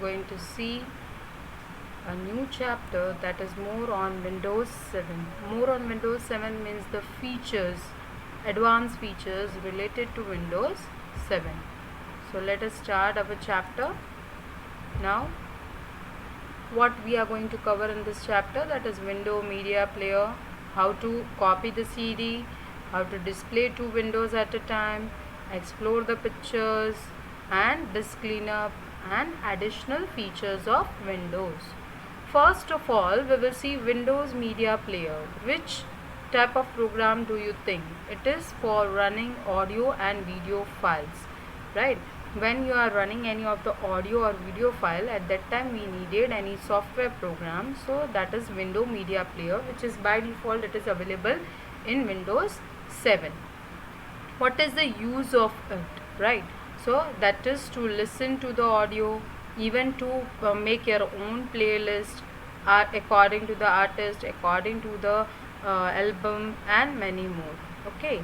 going to see a new chapter that is more on Windows 7. More on Windows 7 means the features, advanced features related to Windows 7. So let us start our chapter. Now what we are going to cover in this chapter, that is window media player, how to copy the CD, how to display two windows at a time, explore the pictures and disk cleanup and additional features of Windows. First of all, we will see Windows Media Player. Which type of program do you think? It is for running audio and video files, right? When you are running any of the audio or video file, at that time we needed any software program, so that is Windows Media Player, which is by default it is available in Windows 7. What is the use of it, right? So that is to listen to the audio, even to make your own playlist according to the artist, according to the album and many more. Okay,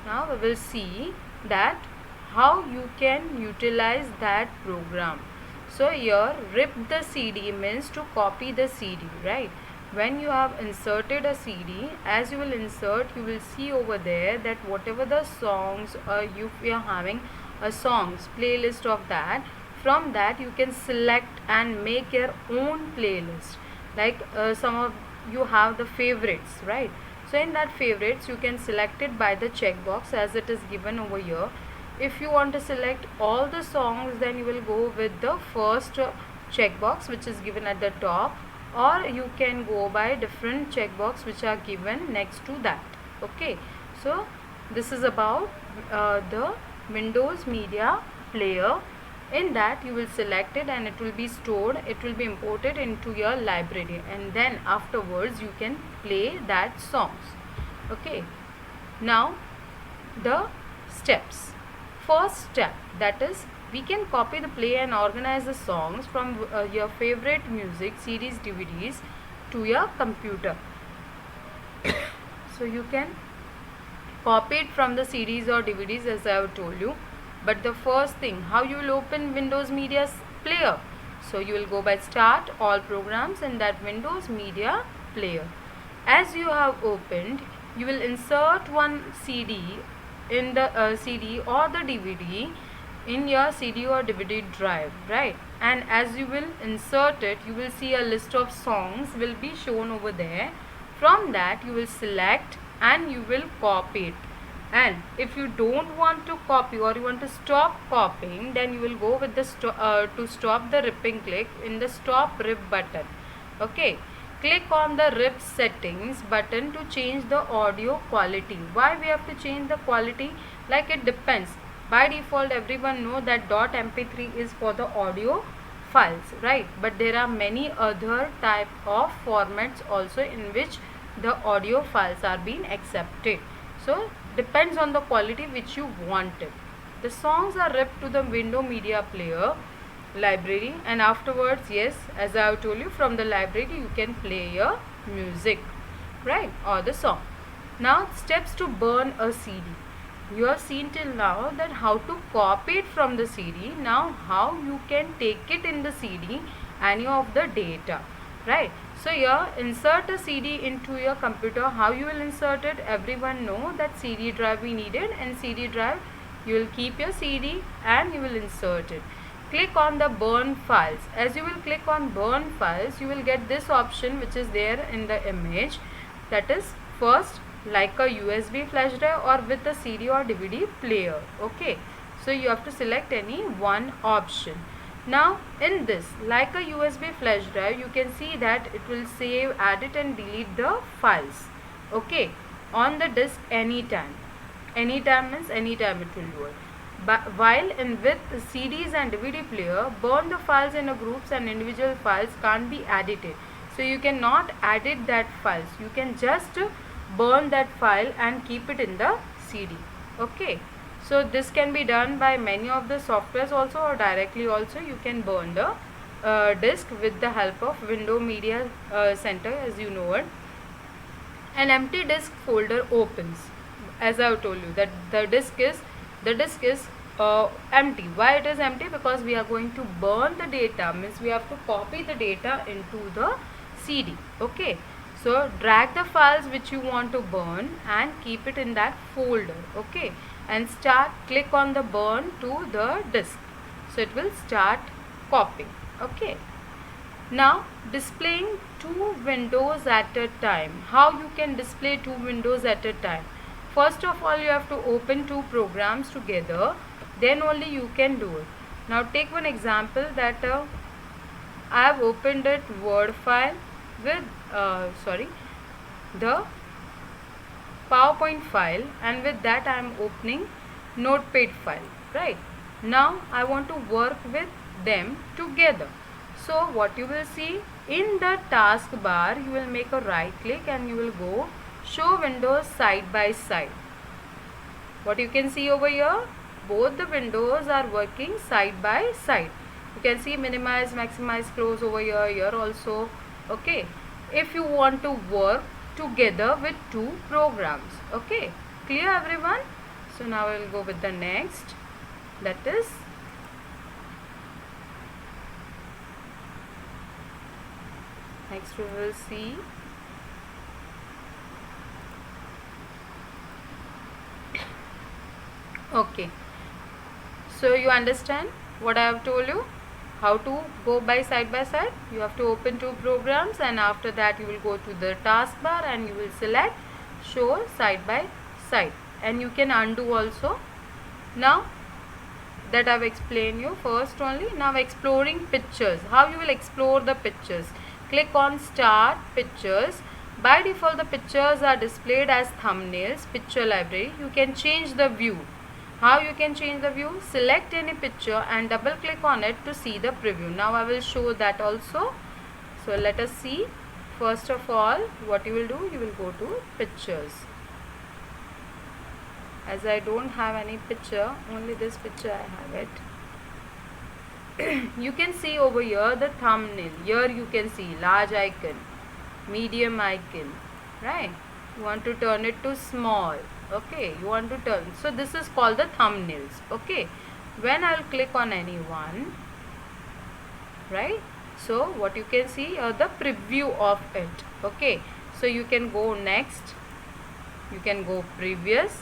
now we will see that how you can utilize that program. So here rip the CD means to copy the CD, right? When you have inserted a CD, as you will insert, you will see over there that whatever the songs you are having a songs playlist of that, from that you can select and make your own playlist. Like some of you have the favorites, right? So in that favorites you can select it by the checkbox as it is given over here. If you want to select all the songs, then you will go with the first checkbox which is given at the top, or you can go by different checkbox which are given next to that. Okay, so this is about the Windows Media Player. In that you will select it and it will be stored, it will be imported into your library, and then afterwards you can play that songs. Okay, now the steps. First step, that is we can copy the play and organize the songs from your favorite music CDs, DVDs to your computer. So you can copy it from the CDs or DVDs as I have told you. But the first thing, how you will open Windows Media Player? So you will go by Start, All Programs, in that Windows Media Player. As you have opened, you will insert one CD in the CD or the DVD in your CD or DVD drive, right? And as you will insert it, you will see a list of songs will be shown over there. From that you will select and you will copy it. And if you don't want to copy or you want to stop copying, then you will go with the to stop the ripping, click in the stop rip button. Okay, click on the rip settings button to change the audio quality. Why we have to change the quality? Like it depends. By default everyone know that .mp3 is for the audio files, right? But there are many other type of formats also in which the audio files are being accepted. So depends on the quality which you wanted. The songs are ripped to the Windows Media Player library, and afterwards, yes, as I have told you, from the library you can play your music, right, or the song. Now steps to burn a CD. You have seen till now that how to copy it from the CD. Now how you can take it in the CD, any of the data, right? So here insert a CD into your computer. How you will insert it? Everyone know that CD drive we needed, and CD drive you will keep your CD and you will insert it. Click on the burn files. As you will click on burn files, you will get this option which is there in the image, that is first like a USB flash drive or with a CD or DVD player. Okay, so you have to select any one option. Now in this like a USB flash drive, you can see that it will save, edit and delete the files, okay, on the disk anytime. Anytime means anytime it will work. But while in with CDs and DVD player, burn the files in a groups and individual files can't be edited. So you cannot edit that files. You can just burn that file and keep it in the CD. Okay. So this can be done by many of the softwares also, or directly also you can burn the disk with the help of Windows Media Center, as you know it. An empty disk folder opens. As I have told you that the disk is empty. Why it is empty? Because we are going to burn the data, means we have to copy the data into the CD. Okay, so drag the files which you want to burn and keep it in that folder. Okay, and click on the burn to the disk, so it will start copying. Okay, now displaying two windows at a time. How you can display two windows at a time? First of all, you have to open two programs together, then only you can do it. Now take one example that I have opened it Word file with the PowerPoint file, and with that I am opening Notepad file. Right now I want to work with them together. So what you will see, in the taskbar you will make a right click and you will go show windows side by side. What you can see over here, both the windows are working side by side. You can see minimize, maximize, close over here also. Okay, if you want to work together with two programs. Okay, clear everyone? So now I will go with the next, that is next we will see okay, so you understand what I have told you, how to go by side. You have to open two programs, and after that you will go to the taskbar and you will select show side by side, and you can undo also. Now that I have explained you first only, now exploring pictures. How you will explore the pictures? Click on start pictures. By default the pictures are displayed as thumbnails. Picture library, you can change the view. How you can change the view? Select any picture and double click on it to see the preview. Now I will show that also. So let us see. First of all, what you will do, you will go to pictures. As I don't have any picture, only this picture I have it. You can see over here the thumbnail. Here you can see large icon, medium icon, right? You want to turn it to small. Okay, you want to turn. So this is called the thumbnails. Okay, when I'll click on any one, right? So what you can see are the preview of it. Okay, so you can go next, you can go previous.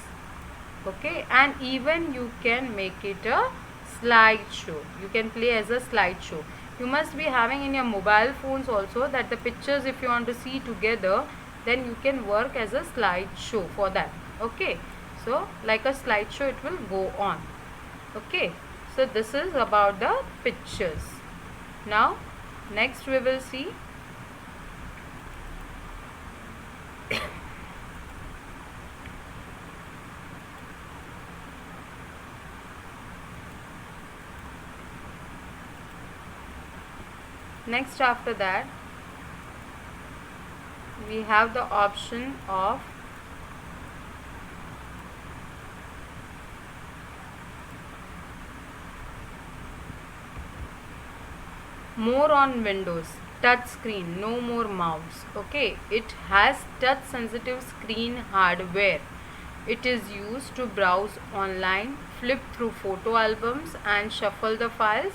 Okay, and even you can make it a slideshow. You can play as a slideshow. You must be having in your mobile phones also that the pictures, if you want to see together, then you can work as a slideshow for that. Okay, so like a slideshow it will go on. Okay, so this is about the pictures. Now next we will see next after that we have the option of more on Windows. Touch screen, no more mouse. Okay, it has touch sensitive screen hardware. It is used to browse online, flip through photo albums and shuffle the files.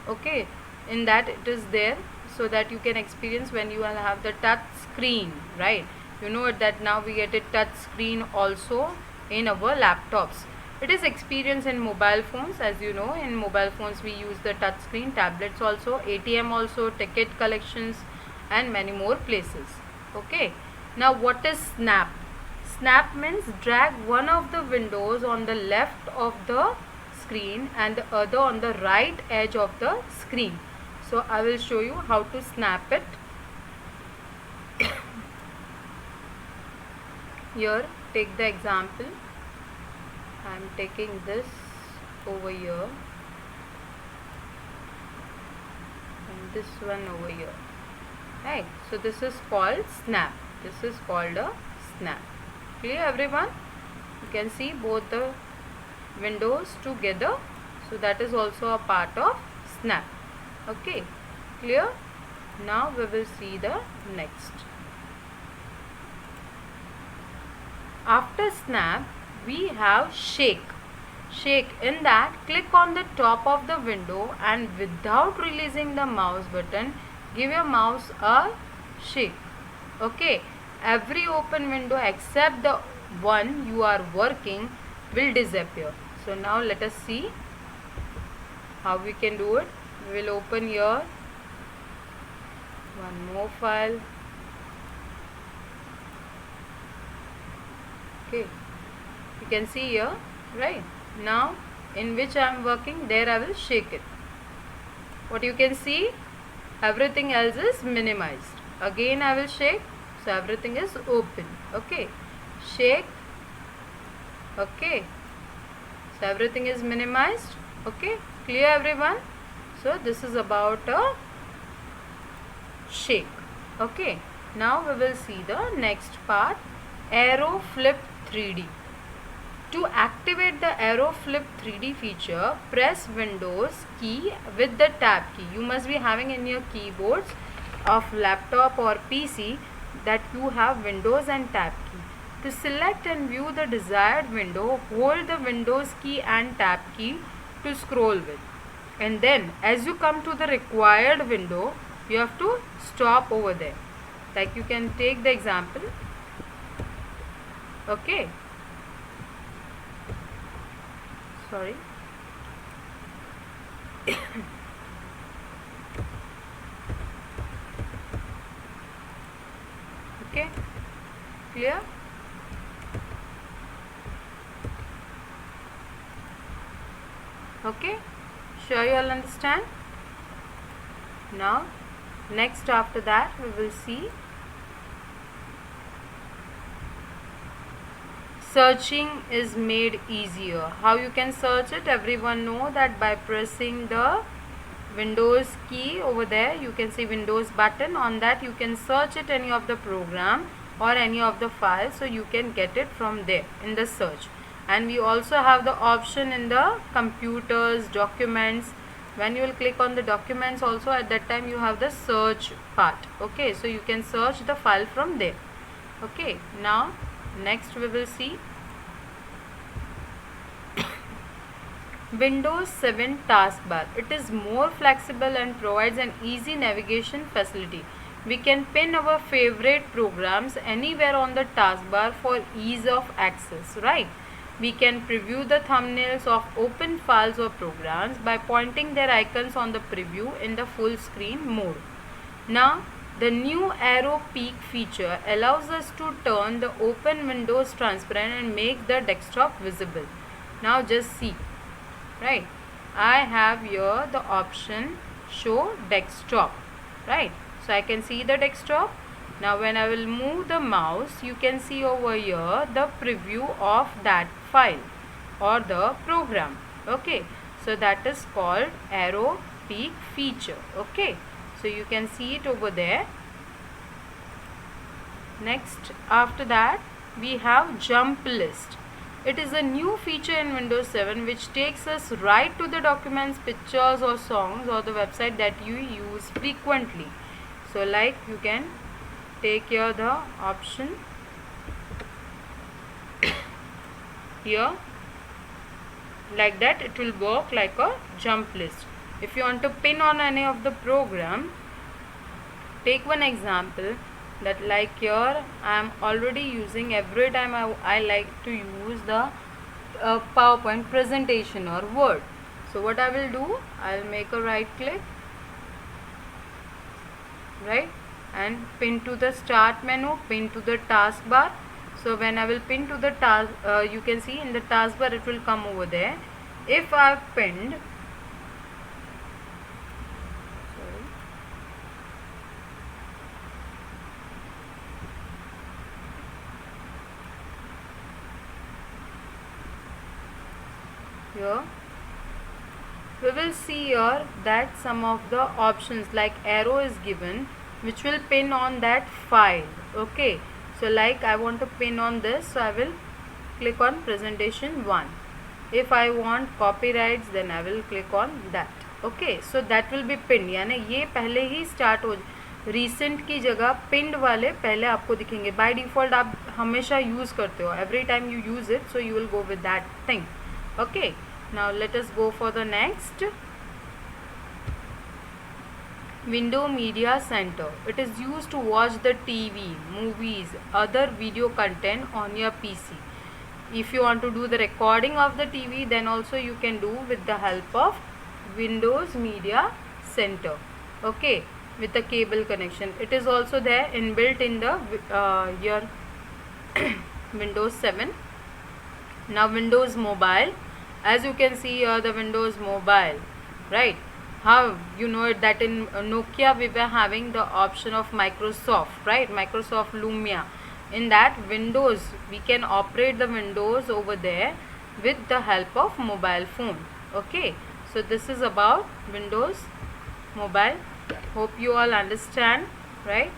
Okay, in that it is there, so that you can experience when you will have the touch screen, right? You know that now we get a touch screen also in our laptops. It is experience in mobile phones. As you know, in mobile phones we use the touch screen, tablets also, ATM also, ticket collections and many more places. Okay, now what is snap? Snap means drag one of the windows on the left of the screen and the other on the right edge of the screen. So I will show you how to snap it. Here, take the example. I am taking this over here and this one over here. Right. So this is called snap. This is called a snap. Clear everyone? You can see both the windows together. So that is also a part of snap. Okay, clear? Now we will see the next. After snap we have shake. shake. In that, click on the top of the window and without releasing the mouse button, give your mouse a shake. Okay, every open window except the one you are working will disappear. So now let us see how we can do it. We will open here one more file. Okay, you can see here, right? Now in which I am working, there I will shake it. What you can see, everything else is minimized. Again I will shake, so everything is open. Okay, shake. Okay, so everything is minimized. Okay, clear everyone? So this is about a shake. Okay, now we will see the next part, Aero Flip 3D. To activate the Aero Flip 3D feature, press Windows key with the tab key. You must be having in your keyboards of laptop or PC that you have Windows and tab key. To select and view the desired window, hold the Windows key and tab key to scroll with. And then as you come to the required window, you have to stop over there. Like you can take the example. Okay. Sorry. Okay, clear? Okay, sure you all understand? Now next after that we will see searching is made easier. How you can search it? Everyone know that by pressing the Windows key over there, you can see Windows button. On that you can search it any of the program or any of the files, so you can get it from there in the search. And we also have the option in the computers, documents. When you will click on the documents also, at that time you have the search part. Okay, so you can search the file from there. Okay, now next we will see Windows 7 taskbar. It is more flexible and provides an easy navigation facility. We can pin our favorite programs anywhere on the taskbar for ease of access, right? We can preview the thumbnails of open files or programs by pointing their icons on the preview in the full screen mode. Now, the new arrow peak feature allows us to turn the open windows transparent and make the desktop visible. Now just see, right? I have here the option show desktop, right? So I can see the desktop. Now when I will move the mouse, you can see over here the preview of that file or the program. Okay, so that is called arrow peak feature. Okay, so you can see it over there. Next after that we have jump list. It is a new feature in Windows 7 which takes us right to the documents, pictures or songs or the website that you use frequently. So like you can take here the option here, like that it will work like a jump list. If you want to pin on any of the program, take one example that like here I am already using every time I like to use the PowerPoint presentation or Word. So what I will do, I will make a right click, right, and pin to the start menu, pin to the taskbar. So when I will pin to the task, you can see in the taskbar it will come over there. If I have pinned, here we will see here that some of the options like arrow is given which will pin on that file. Okay, so like I want to pin on this, so I will click on presentation 1. If I want copyrights, then I will click on that. Okay, so that will be pinned, यानी ये पहले ही start हो, recent की जगह पिंड वाले पहले आपको दिखेंगे. बाय डिफ़ॉल्ट आप हमेशा यूज़ करते हो, every time you use it, so you will go with that thing. Okay, now let us go for the next. Window Media Center. It is used to watch the TV, movies, other video content on your PC. If you want to do the recording of the TV, then also you can do with the help of Windows Media Center. Okay, with the cable connection. It is also there inbuilt in the your Windows 7. Now Windows Mobile. As you can see here, the Windows Mobile, right? How you know it that in Nokia we were having the option of Microsoft, right? Microsoft Lumia. In that Windows, we can operate the Windows over there with the help of mobile phone. Okay, so this is about Windows Mobile. Hope you all understand, right?